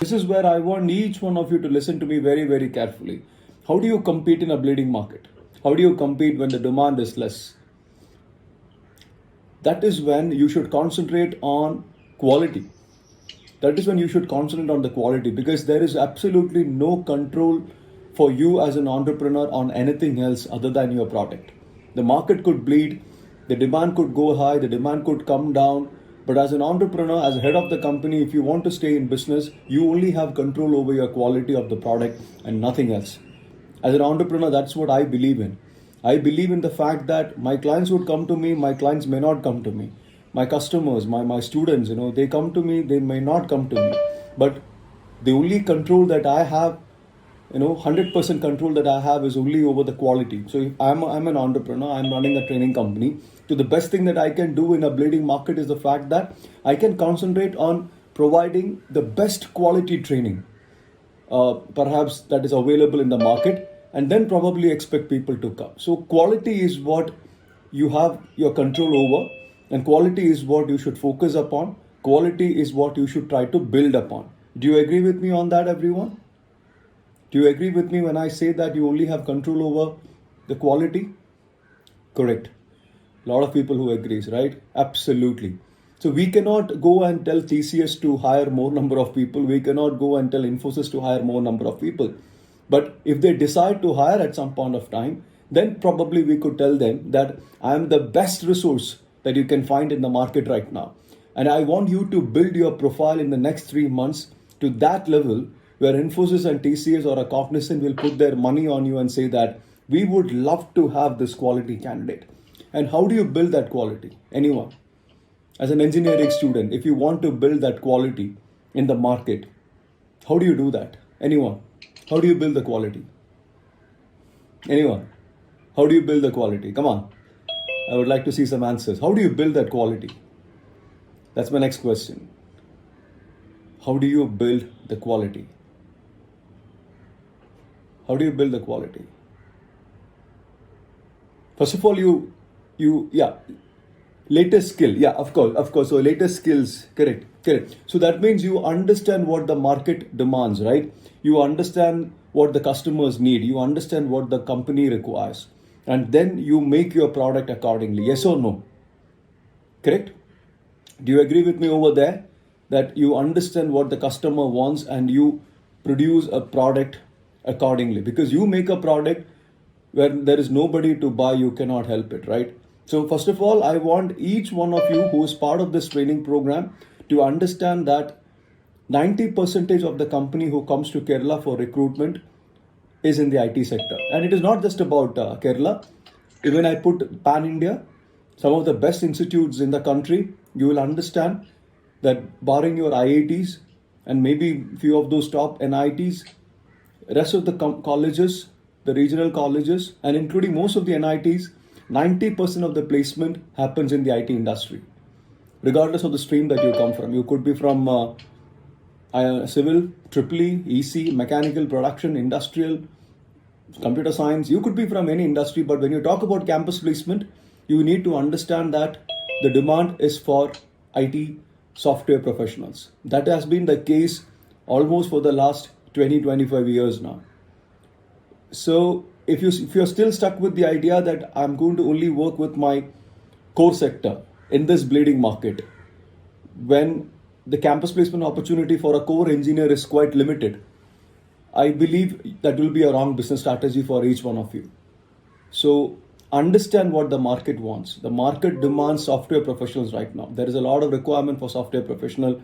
This is where I want each one of you to listen to me very, very carefully. How do you compete in a bleeding market? How do you compete when the demand is less? That is when you should concentrate on quality. That is when you should concentrate on the quality, because there is absolutely no control for you as an entrepreneur on anything else other than your product. The market could bleed, the demand could go high, the demand could come down. But as an entrepreneur, as a head of the company, if you want to stay in business, you only have control over your quality of the product and nothing else. As an entrepreneur, that's what I believe in. I believe in the fact that my clients would come to me, my clients may not come to me. My customers, my students, they come to me, they may not come to me. But the only control that I have, 100% control that I have is only over the quality. So if I'm an entrepreneur, I'm running a training company. So the best thing that I can do in a bleeding market is the fact that I can concentrate on providing the best quality training, perhaps that is available in the market, and then probably expect people to come. So quality is what you have your control over, and quality is what you should focus upon. Quality is what you should try to build upon. Do you agree with me on that, everyone? Do you agree with me when I say that you only have control over the quality? Correct. A lot of people who agrees, right? Absolutely. So we cannot go and tell TCS to hire more number of people. We cannot go and tell Infosys to hire more number of people. But if they decide to hire at some point of time, then probably we could tell them that I am the best resource that you can find in the market right now. And I want you to build your profile in the next 3 months to that level where Infosys and TCS or a Cognizant will put their money on you and say that we would love to have this quality candidate. And how do you build that quality? Anyone? As an engineering student, if you want to build that quality in the market, how do you do that? Anyone? How do you build the quality? Anyone? How do you build the quality? Come on. I would like to see some answers. How do you build that quality? That's my next question. How do you build the quality? How do you build the quality? First of all, latest skill. Yeah, of course. So latest skills, correct. So that means you understand what the market demands, right? You understand what the customers need. You understand what the company requires. And then you make your product accordingly. Yes or no? Correct? Do you agree with me over there? That you understand what the customer wants and you produce a product accordingly. Because you make a product where there is nobody to buy, you cannot help it, right? So first of all, I want each one of you who is part of this training program to understand that 90% of the company who comes to Kerala for recruitment is in the IT sector. And it is not just about Kerala. Even I put Pan India, some of the best institutes in the country, you will understand that barring your IITs and maybe few of those top NITs, rest of the colleges, the regional colleges, and including most of the NITs, 90% of the placement happens in the IT industry. Regardless of the stream that you come from. You could be from civil, EEE, EC, mechanical, production, industrial, computer science. You could be from any industry, but when you talk about campus placement, you need to understand that the demand is for IT software professionals. That has been the case almost for the last 20-25 years now. So if you're still stuck with the idea that I'm going to only work with my core sector in this bleeding market, when the campus placement opportunity for a core engineer is quite limited, I believe that will be a wrong business strategy for each one of you. So understand what the market wants. The market demands software professionals right now. There is a lot of requirement for software professional.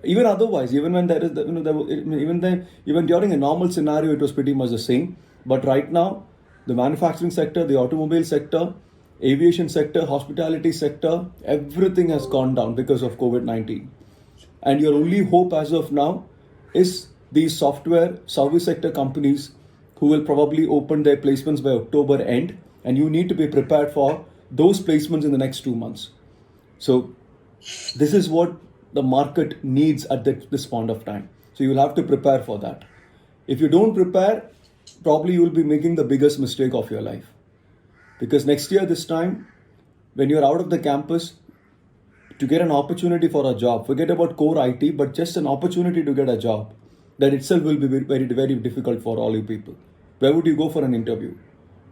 Even otherwise, even when there is, even during a normal scenario, it was pretty much the same. But right now, the manufacturing sector, the automobile sector, aviation sector, hospitality sector, everything has gone down because of COVID-19. And your only hope as of now is these software service sector companies who will probably open their placements by October end. And you need to be prepared for those placements in the next 2 months. So this is what the market needs at this point of time. So you will have to prepare for that. If you don't prepare, probably you will be making the biggest mistake of your life. Because next year, this time, when you're out of the campus, to get an opportunity for a job, forget about core IT, but just an opportunity to get a job, that itself will be very, very difficult for all you people. Where would you go for an interview?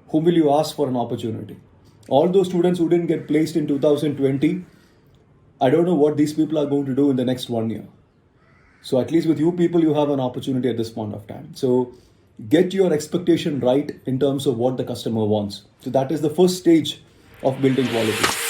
Whom will you ask for an opportunity? All those students who didn't get placed in 2020, I don't know what these people are going to do in the next 1 year. So at least with you people, you have an opportunity at this point of time. So get your expectation right in terms of what the customer wants. So that is the first stage of building quality.